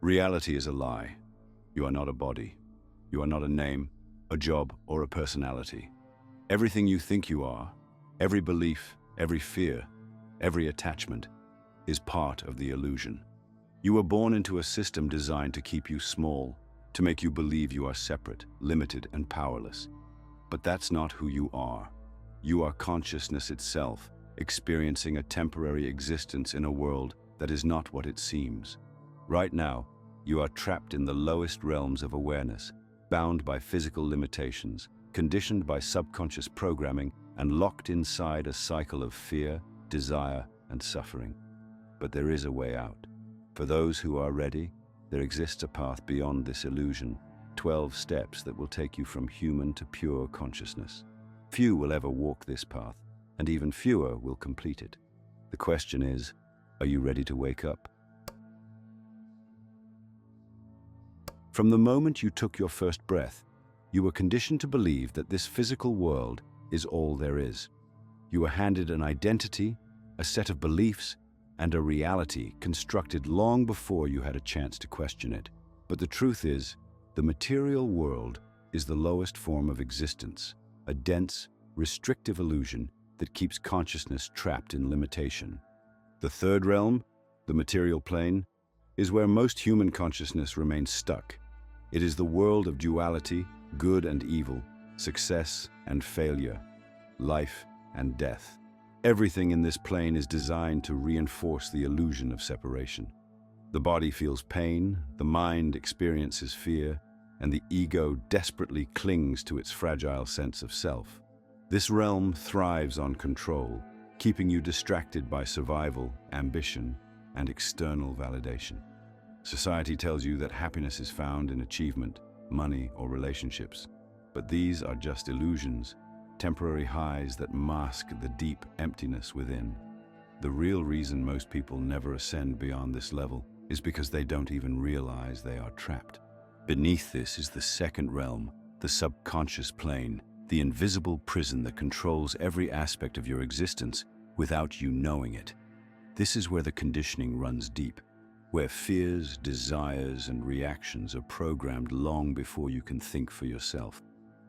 Reality is a lie. You are not a body. You are not a name, a job, or a personality. Everything you think you are, every belief, every fear, every attachment, is part of the illusion. You were born into a system designed to keep you small, to make you believe you are separate, limited, and powerless. But that's not who you are. You are consciousness itself, experiencing a temporary existence in a world that is not what it seems. Right now, you are trapped in the lowest realms of awareness, bound by physical limitations, conditioned by subconscious programming, and locked inside a cycle of fear, desire, and suffering. But there is a way out. For those who are ready, there exists a path beyond this illusion, 12 steps that will take you from human to pure consciousness. Few will ever walk this path, and even fewer will complete it. The question is, are you ready to wake up? From the moment you took your first breath, you were conditioned to believe that this physical world is all there is. You were handed an identity, a set of beliefs, and a reality constructed long before you had a chance to question it. But the truth is, the material world is the lowest form of existence, a dense, restrictive illusion that keeps consciousness trapped in limitation. The third realm, the material plane, is where most human consciousness remains stuck. It is the world of duality, good and evil, success and failure, life and death. Everything in this plane is designed to reinforce the illusion of separation. The body feels pain, the mind experiences fear, and the ego desperately clings to its fragile sense of self. This realm thrives on control, keeping you distracted by survival, ambition, and external validation. Society tells you that happiness is found in achievement, money, or relationships. But these are just illusions, temporary highs that mask the deep emptiness within. The real reason most people never ascend beyond this level is because they don't even realize they are trapped. Beneath this is the second realm, the subconscious plane, the invisible prison that controls every aspect of your existence without you knowing it. This is where the conditioning runs deep, where fears, desires, and reactions are programmed long before you can think for yourself.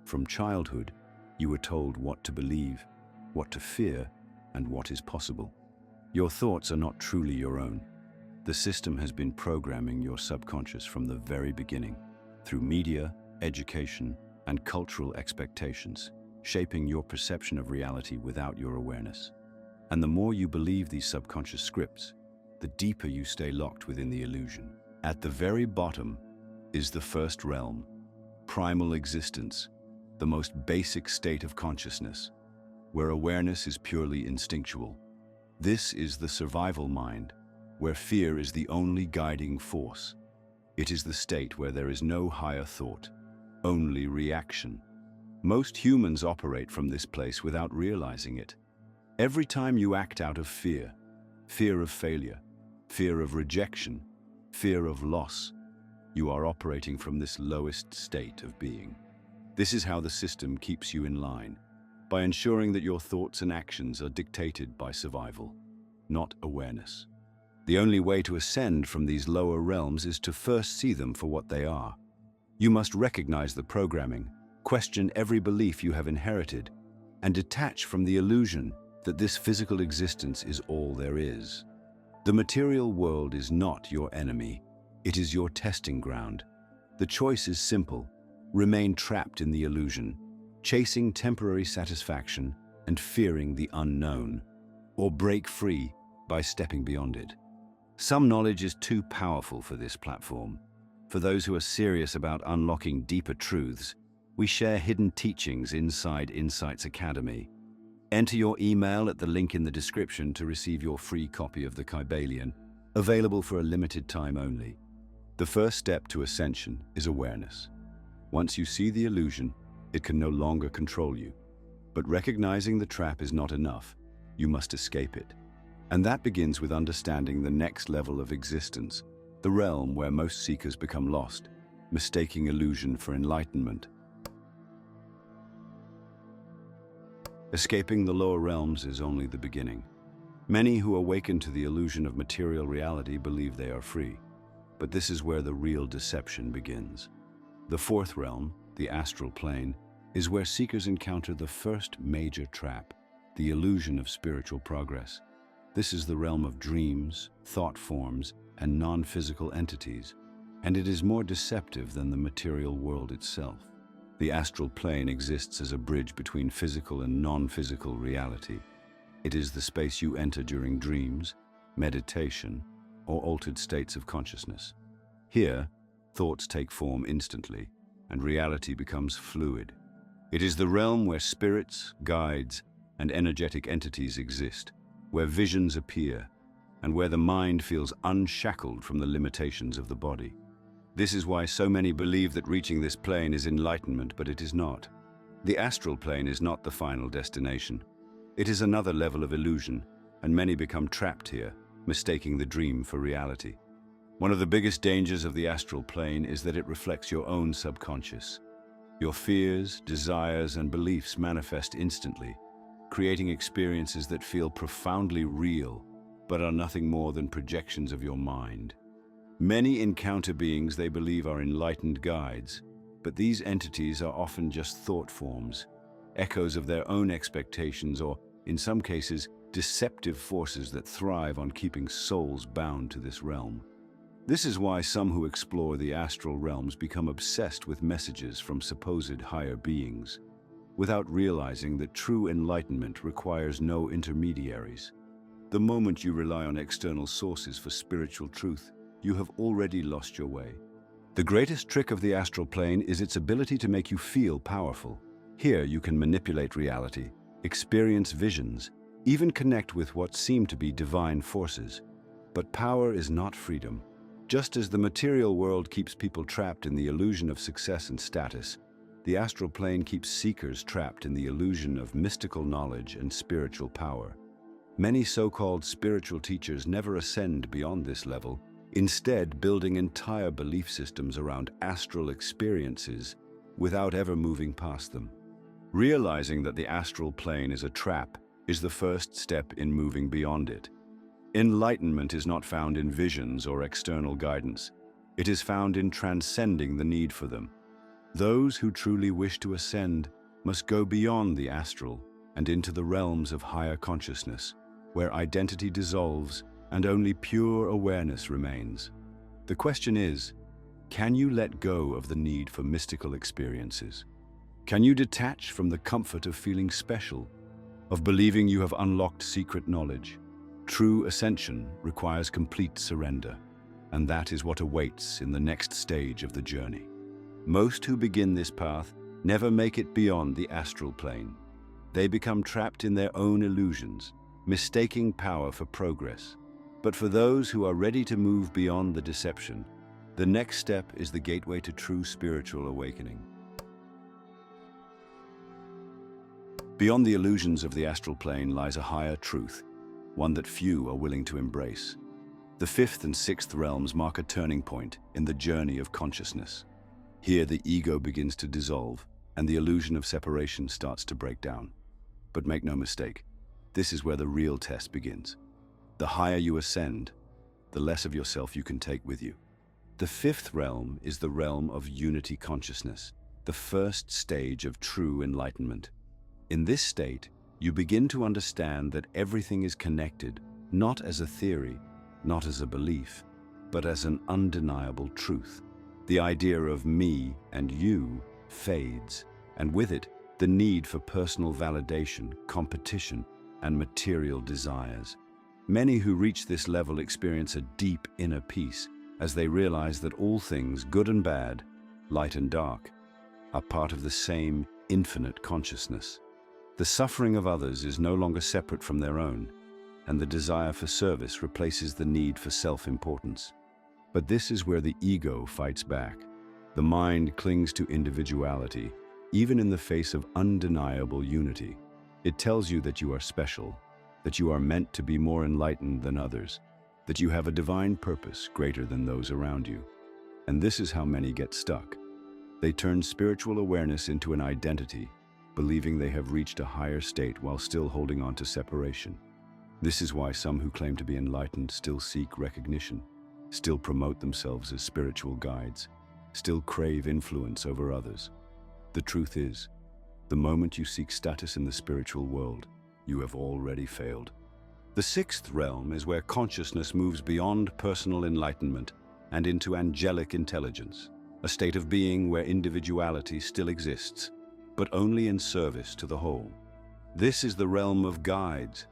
From childhood, you were told what to believe, what to fear, and what is possible. Your thoughts are not truly your own. The system has been programming your subconscious from the very beginning, through media, education, and cultural expectations, shaping your perception of reality without your awareness. And the more you believe these subconscious scripts, the deeper you stay locked within the illusion. At the very bottom is the first realm, primal existence, the most basic state of consciousness, where awareness is purely instinctual. This is the survival mind, where fear is the only guiding force. It is the state where there is no higher thought, only reaction. Most humans operate from this place without realizing it. Every time you act out of fear, fear of failure, fear of rejection, fear of loss, you are operating from this lowest state of being. This is how the system keeps you in line, by ensuring that your thoughts and actions are dictated by survival, not awareness. The only way to ascend from these lower realms is to first see them for what they are. You must recognize the programming, question every belief you have inherited, and detach from the illusion that this physical existence is all there is. The material world is not your enemy, it is your testing ground. The choice is simple: remain trapped in the illusion, chasing temporary satisfaction and fearing the unknown, or break free by stepping beyond it. Some knowledge is too powerful for this platform. For those who are serious about unlocking deeper truths, we share hidden teachings inside Insights Academy. Enter your email at the link in the description to receive your free copy of the Kybalion, available for a limited time only. The first step to ascension is awareness. Once you see the illusion, it can no longer control you. But recognizing the trap is not enough. You must escape it. And that begins with understanding the next level of existence, the realm where most seekers become lost, mistaking illusion for enlightenment. Escaping the lower realms is only the beginning. Many who awaken to the illusion of material reality believe they are free. But this is where the real deception begins. The fourth realm, the astral plane, is where seekers encounter the first major trap, the illusion of spiritual progress. This is the realm of dreams, thought forms, and non-physical entities, and it is more deceptive than the material world itself. The astral plane exists as a bridge between physical and non-physical reality. It is the space you enter during dreams, meditation, or altered states of consciousness. Here, thoughts take form instantly, and reality becomes fluid. It is the realm where spirits, guides, and energetic entities exist, where visions appear, and where the mind feels unshackled from the limitations of the body. This is why so many believe that reaching this plane is enlightenment, but it is not. The astral plane is not the final destination. It is another level of illusion, and many become trapped here, mistaking the dream for reality. One of the biggest dangers of the astral plane is that it reflects your own subconscious. Your fears, desires, and beliefs manifest instantly, creating experiences that feel profoundly real, but are nothing more than projections of your mind. Many encounter beings they believe are enlightened guides, but these entities are often just thought forms, echoes of their own expectations, or, in some cases, deceptive forces that thrive on keeping souls bound to this realm. This is why some who explore the astral realms become obsessed with messages from supposed higher beings, without realizing that true enlightenment requires no intermediaries. The moment you rely on external sources for spiritual truth, you have already lost your way. The greatest trick of the astral plane is its ability to make you feel powerful. Here you can manipulate reality, experience visions, even connect with what seem to be divine forces. But power is not freedom. Just as the material world keeps people trapped in the illusion of success and status, the astral plane keeps seekers trapped in the illusion of mystical knowledge and spiritual power. Many so-called spiritual teachers never ascend beyond this level, instead building entire belief systems around astral experiences without ever moving past them. Realizing that the astral plane is a trap is the first step in moving beyond it. Enlightenment is not found in visions or external guidance. It is found in transcending the need for them. Those who truly wish to ascend must go beyond the astral and into the realms of higher consciousness, where identity dissolves and only pure awareness remains. The question is, can you let go of the need for mystical experiences? Can you detach from the comfort of feeling special, of believing you have unlocked secret knowledge? True ascension requires complete surrender, and that is what awaits in the next stage of the journey. Most who begin this path never make it beyond the astral plane. They become trapped in their own illusions, mistaking power for progress. But for those who are ready to move beyond the deception, the next step is the gateway to true spiritual awakening. Beyond the illusions of the astral plane lies a higher truth, one that few are willing to embrace. The fifth and sixth realms mark a turning point in the journey of consciousness. Here the ego begins to dissolve, and the illusion of separation starts to break down. But make no mistake, this is where the real test begins. The higher you ascend, the less of yourself you can take with you. The fifth realm is the realm of unity consciousness, the first stage of true enlightenment. In this state, you begin to understand that everything is connected, not as a theory, not as a belief, but as an undeniable truth. The idea of me and you fades, and with it, the need for personal validation, competition, and material desires. Many who reach this level experience a deep inner peace as they realize that all things, good and bad, light and dark, are part of the same infinite consciousness. The suffering of others is no longer separate from their own, and the desire for service replaces the need for self-importance. But this is where the ego fights back. The mind clings to individuality, even in the face of undeniable unity. It tells you that you are special, that you are meant to be more enlightened than others, that you have a divine purpose greater than those around you. And this is how many get stuck. They turn spiritual awareness into an identity, believing they have reached a higher state while still holding on to separation. This is why some who claim to be enlightened still seek recognition. still promote themselves as spiritual guides, still crave influence over others. The truth is, the moment you seek status in the spiritual world, you have already failed. The sixth realm is where consciousness moves beyond personal enlightenment and into angelic intelligence, a state of being where individuality still exists, but only in service to the whole. This is the realm of guides,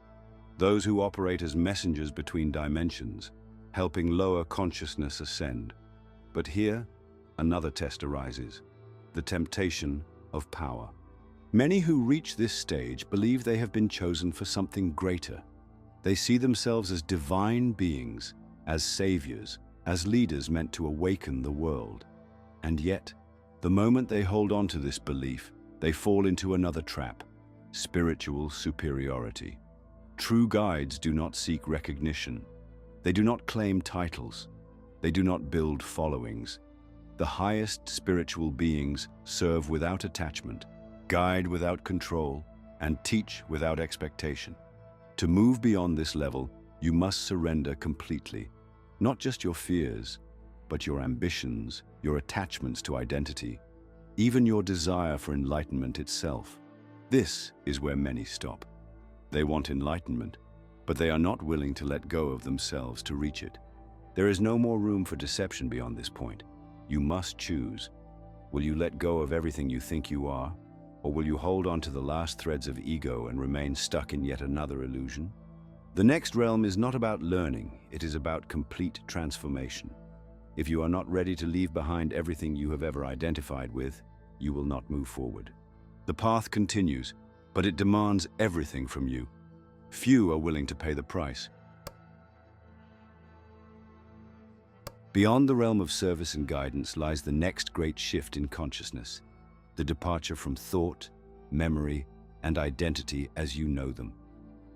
those who operate as messengers between dimensions, helping lower consciousness ascend. But here, another test arises, the temptation of power. Many who reach this stage believe they have been chosen for something greater. They see themselves as divine beings, as saviors, as leaders meant to awaken the world. And yet, the moment they hold on to this belief, they fall into another trap: spiritual superiority. True guides do not seek recognition. They do not claim titles. They do not build followings. The highest spiritual beings serve without attachment, guide without control, and teach without expectation. To move beyond this level, you must surrender completely, not just your fears, but your ambitions, your attachments to identity, even your desire for enlightenment itself. This is where many stop. They want enlightenment, but they are not willing to let go of themselves to reach it. There is no more room for deception beyond this point. You must choose. Will you let go of everything you think you are, or will you hold on to the last threads of ego and remain stuck in yet another illusion? The next realm is not about learning, it is about complete transformation. If you are not ready to leave behind everything you have ever identified with, you will not move forward. The path continues, but it demands everything from you. Few are willing to pay the price. Beyond the realm of service and guidance lies the next great shift in consciousness, the departure from thought, memory, and identity as you know them.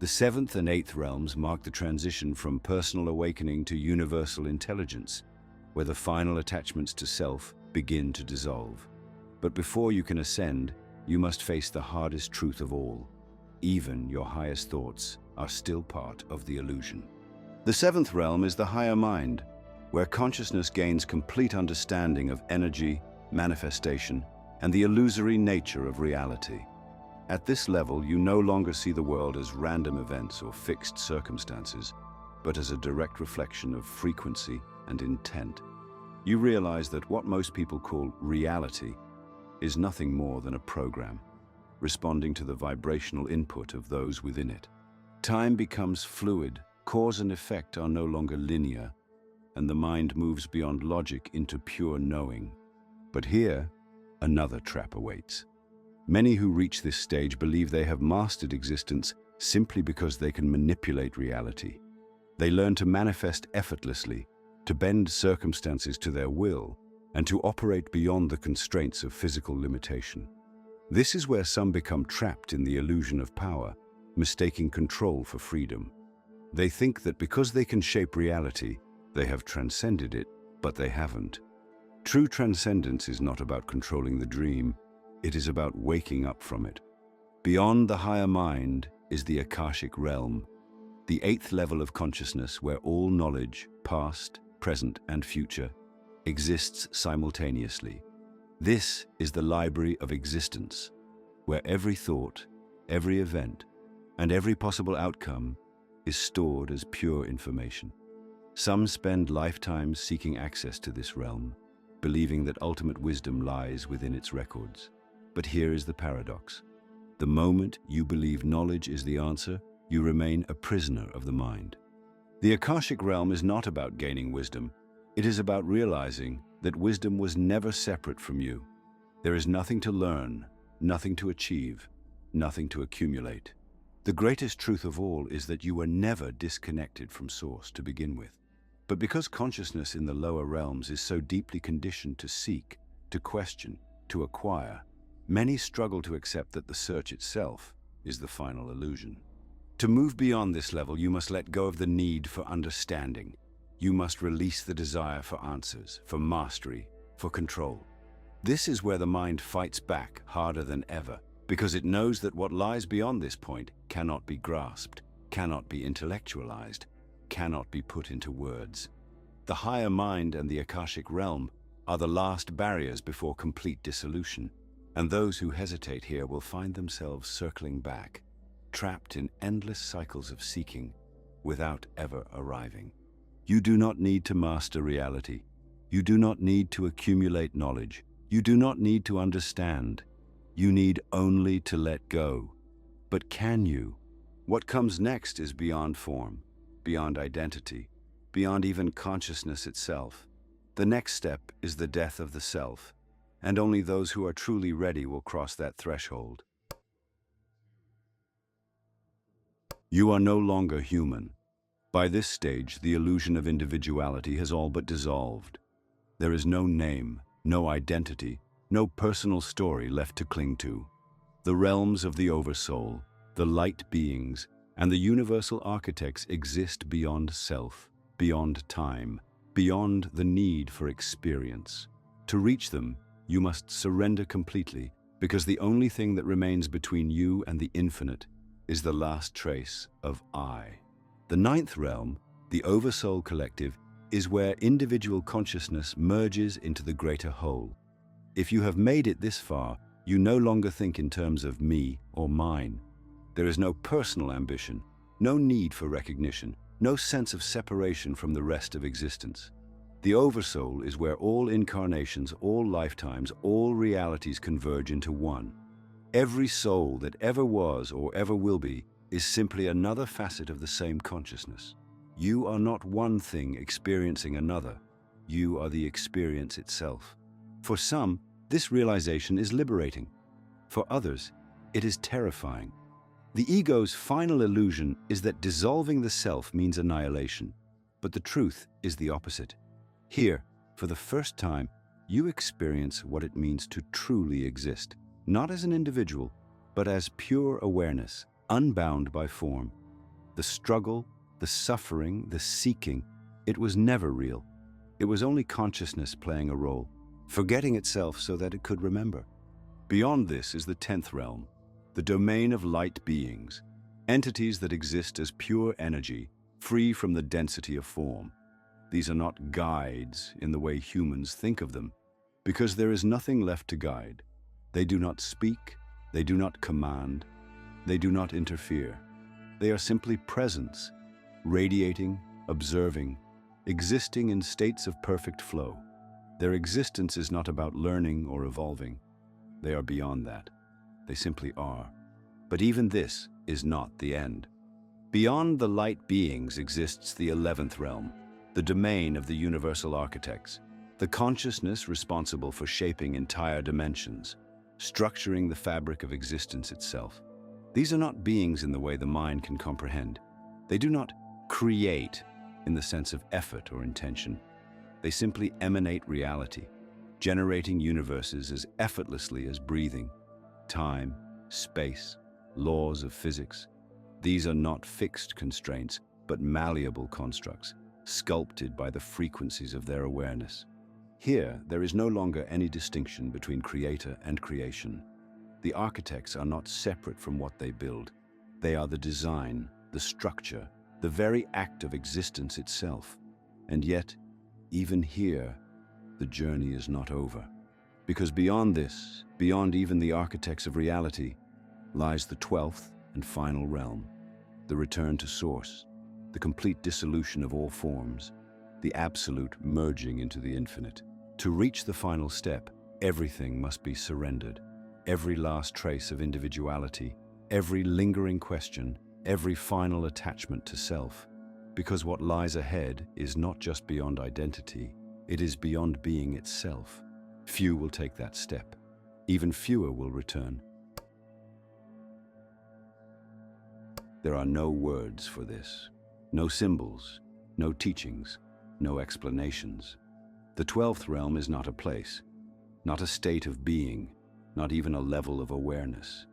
The seventh and eighth realms mark the transition from personal awakening to universal intelligence, where the final attachments to self begin to dissolve. But before you can ascend, you must face the hardest truth of all. Even your highest thoughts are still part of the illusion. The seventh realm is the higher mind, where consciousness gains complete understanding of energy, manifestation, and the illusory nature of reality. At this level, you no longer see the world as random events or fixed circumstances, but as a direct reflection of frequency and intent. You realize that what most people call reality is nothing more than a program, responding to the vibrational input of those within it. Time becomes fluid, cause and effect are no longer linear, and the mind moves beyond logic into pure knowing. But here, another trap awaits. Many who reach this stage believe they have mastered existence simply because they can manipulate reality. They learn to manifest effortlessly, to bend circumstances to their will, and to operate beyond the constraints of physical limitation. This is where some become trapped in the illusion of power, mistaking control for freedom. They think that because they can shape reality, they have transcended it, but they haven't. True transcendence is not about controlling the dream, it is about waking up from it. Beyond the higher mind is the Akashic realm, the eighth level of consciousness where all knowledge, past, present, and future, exists simultaneously. This is the Library of Existence, where every thought, every event, and every possible outcome is stored as pure information. Some spend lifetimes seeking access to this realm, believing that ultimate wisdom lies within its records. But here is the paradox. The moment you believe knowledge is the answer, you remain a prisoner of the mind. The Akashic realm is not about gaining wisdom. It is about realizing that wisdom was never separate from you. There is nothing to learn, nothing to achieve, nothing to accumulate. The greatest truth of all is that you were never disconnected from Source to begin with. But because consciousness in the lower realms is so deeply conditioned to seek, to question, to acquire, many struggle to accept that the search itself is the final illusion. To move beyond this level, you must let go of the need for understanding. You must release the desire for answers, for mastery, for control. This is where the mind fights back harder than ever, because it knows that what lies beyond this point cannot be grasped, cannot be intellectualized, cannot be put into words. The higher mind and the Akashic realm are the last barriers before complete dissolution, and those who hesitate here will find themselves circling back, trapped in endless cycles of seeking without ever arriving. You do not need to master reality. You do not need to accumulate knowledge. You do not need to understand. You need only to let go. But can you? What comes next is beyond form, beyond identity, beyond even consciousness itself. The next step is the death of the self, and only those who are truly ready will cross that threshold. You are no longer human. By this stage, the illusion of individuality has all but dissolved. There is no name, no identity, no personal story left to cling to. The realms of the Oversoul, the light beings, and the universal architects exist beyond self, beyond time, beyond the need for experience. To reach them, you must surrender completely, because the only thing that remains between you and the infinite is the last trace of I. The ninth realm, the Oversoul Collective, is where individual consciousness merges into the greater whole. If you have made it this far, you no longer think in terms of me or mine. There is no personal ambition, no need for recognition, no sense of separation from the rest of existence. The Oversoul is where all incarnations, all lifetimes, all realities converge into one. Every soul that ever was or ever will be is simply another facet of the same consciousness. You are not one thing experiencing another. You are the experience itself. For some, this realization is liberating. For others, it is terrifying. The ego's final illusion is that dissolving the self means annihilation, but the truth is the opposite. Here, for the first time, you experience what it means to truly exist, not as an individual, but as pure awareness, unbound by form. The struggle, the suffering, the seeking, it was never real. It was only consciousness playing a role, forgetting itself so that it could remember. Beyond this is the 10th realm, the domain of light beings, entities that exist as pure energy, free from the density of form. These are not guides in the way humans think of them, because there is nothing left to guide. They do not speak, they do not command, they do not interfere. They are simply presence, radiating, observing, existing in states of perfect flow. Their existence is not about learning or evolving. They are beyond that. They simply are. But even this is not the end. Beyond the light beings exists the 11th realm, the domain of the universal architects, the consciousness responsible for shaping entire dimensions, structuring the fabric of existence itself. These are not beings in the way the mind can comprehend. They do not create in the sense of effort or intention. They simply emanate reality, generating universes as effortlessly as breathing. Time, space, laws of physics. These are not fixed constraints, but malleable constructs, sculpted by the frequencies of their awareness. Here, there is no longer any distinction between creator and creation. The architects are not separate from what they build. They are the design, the structure, the very act of existence itself. And yet, even here, the journey is not over. Because beyond this, beyond even the architects of reality, lies the 12th and final realm, the return to source, the complete dissolution of all forms, the absolute merging into the infinite. To reach the final step, everything must be surrendered. Every last trace of individuality, every lingering question, every final attachment to self. Because what lies ahead is not just beyond identity, it is beyond being itself. Few will take that step. Even fewer will return. There are no words for this, no symbols, no teachings, no explanations. The 12th realm is not a place, not a state of being, not even a level of awareness.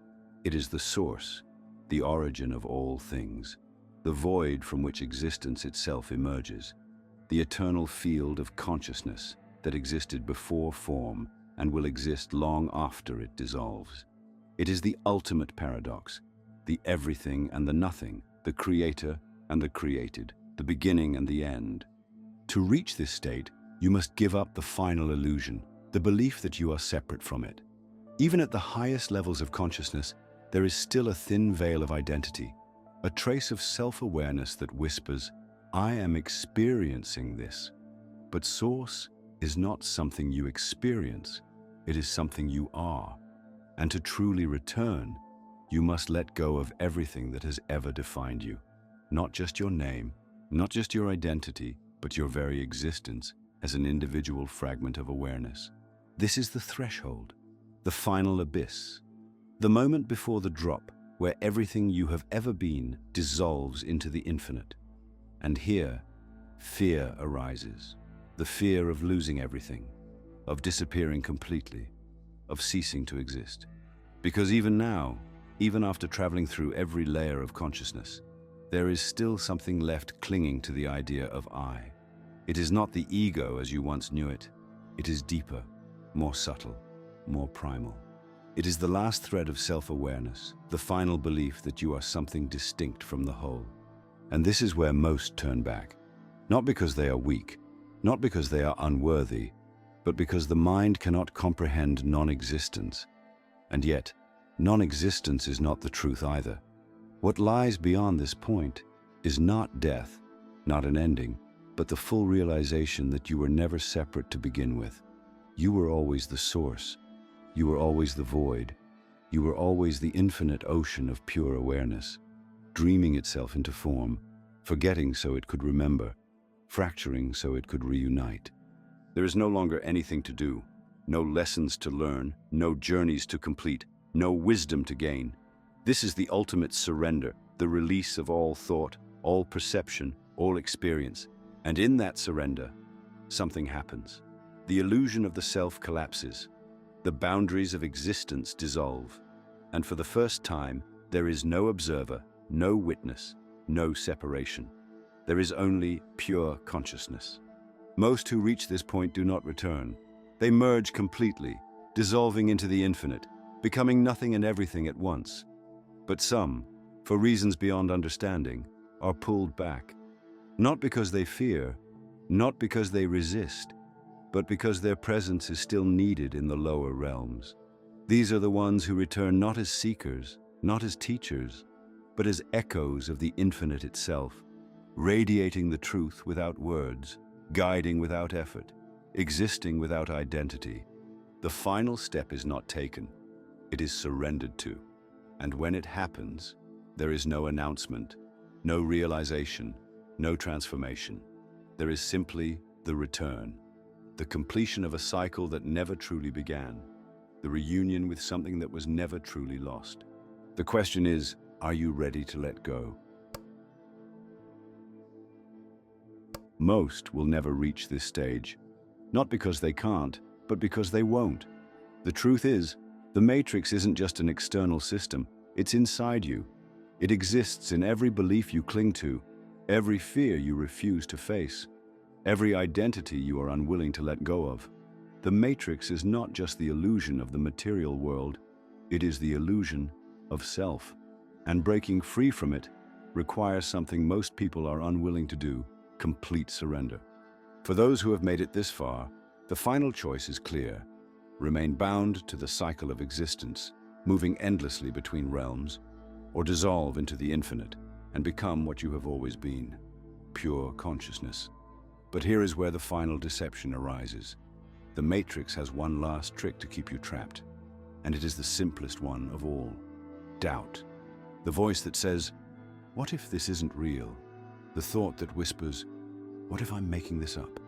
It is the source, the origin of all things, the void from which existence itself emerges, the eternal field of consciousness that existed before form and will exist long after it dissolves. It is the ultimate paradox, the everything and the nothing, the creator and the created, the beginning and the end. To reach this state, you must give up the final illusion, the belief that you are separate from it. Even at the highest levels of consciousness, there is still a thin veil of identity, a trace of self-awareness that whispers, "I am experiencing this." But Source is not something you experience, it is something you are. And to truly return, you must let go of everything that has ever defined you. Not just your name, not just your identity, but your very existence as an individual fragment of awareness. This is the threshold, the final abyss, the moment before the drop where everything you have ever been dissolves into the infinite. And here, fear arises. The fear of losing everything, of disappearing completely, of ceasing to exist. Because even now, even after traveling through every layer of consciousness, there is still something left clinging to the idea of I. It is not the ego as you once knew it. It is deeper, more subtle, more primal. It is the last thread of self-awareness, the final belief that you are something distinct from the whole. And this is where most turn back. Not because they are weak, not because they are unworthy, but because the mind cannot comprehend non-existence. And yet, non-existence is not the truth either. What lies beyond this point is not death, not an ending, but the full realization that you were never separate to begin with. You were always the source. You were always the void. You were always the infinite ocean of pure awareness, dreaming itself into form, forgetting so it could remember, fracturing so it could reunite. There is no longer anything to do, no lessons to learn, no journeys to complete, no wisdom to gain. This is the ultimate surrender, the release of all thought, all perception, all experience. And in that surrender, something happens. The illusion of the self collapses. The boundaries of existence dissolve. And for the first time, there is no observer, no witness, no separation. There is only pure consciousness. Most who reach this point do not return. They merge completely, dissolving into the infinite, becoming nothing and everything at once. But some, for reasons beyond understanding, are pulled back. Not because they fear, not because they resist, but because their presence is still needed in the lower realms. These are the ones who return not as seekers, not as teachers, but as echoes of the infinite itself, radiating the truth without words, guiding without effort, existing without identity. The final step is not taken, it is surrendered to. And when it happens, there is no announcement, no realization, no transformation. There is simply the return, the completion of a cycle that never truly began, the reunion with something that was never truly lost. The question is, are you ready to let go? Most will never reach this stage, not because they can't, but because they won't. The truth is, the matrix isn't just an external system, it's inside you. It exists in every belief you cling to, every fear you refuse to face, every identity you are unwilling to let go of. The matrix is not just the illusion of the material world, it is the illusion of self. And breaking free from it requires something most people are unwilling to do: complete surrender. For those who have made it this far, the final choice is clear. Remain bound to the cycle of existence, moving endlessly between realms, or dissolve into the infinite and become what you have always been: pure consciousness. But here is where the final deception arises. The matrix has one last trick to keep you trapped, and it is the simplest one of all: doubt. The voice that says, "What if this isn't real?" The thought that whispers, "What if I'm making this up?"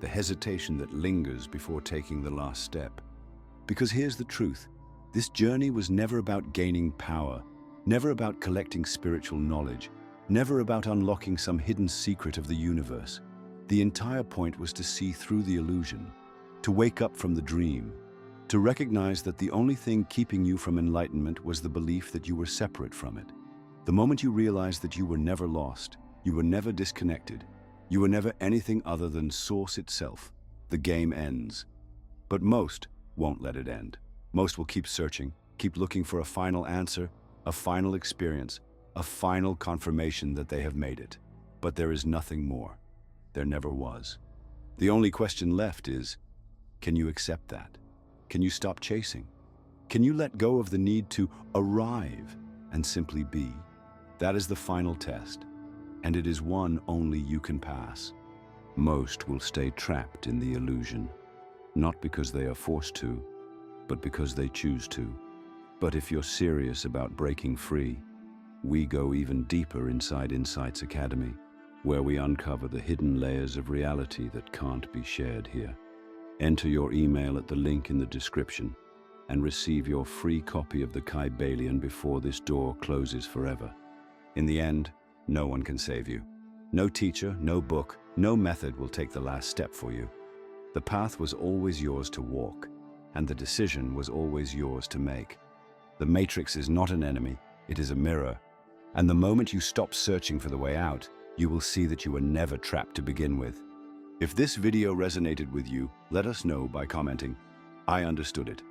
The hesitation that lingers before taking the last step. Because here's the truth: this journey was never about gaining power, never about collecting spiritual knowledge, never about unlocking some hidden secret of the universe. The entire point was to see through the illusion, to wake up from the dream, to recognize that the only thing keeping you from enlightenment was the belief that you were separate from it. The moment you realized that you were never lost, you were never disconnected, you were never anything other than Source itself, the game ends. But most won't let it end. Most will keep searching, keep looking for a final answer, a final experience, a final confirmation that they have made it. But there is nothing more. there never was. The only question left is, can you accept that? Can you stop chasing? Can you let go of the need to arrive and simply be? That is the final test, and it is one only you can pass. Most will stay trapped in the illusion, not because they are forced to, but because they choose to. But if you're serious about breaking free, we go even deeper inside Insights Academy, where we uncover the hidden layers of reality that can't be shared here. Enter your email at the link in the description and receive your free copy of the Kybalion before this door closes forever. In the end, no one can save you. No teacher, no book, no method will take the last step for you. The path was always yours to walk, and the decision was always yours to make. The matrix is not an enemy, it is a mirror. And the moment you stop searching for the way out, you will see that you were never trapped to begin with. If this video resonated with you, let us know by commenting, "I understood it."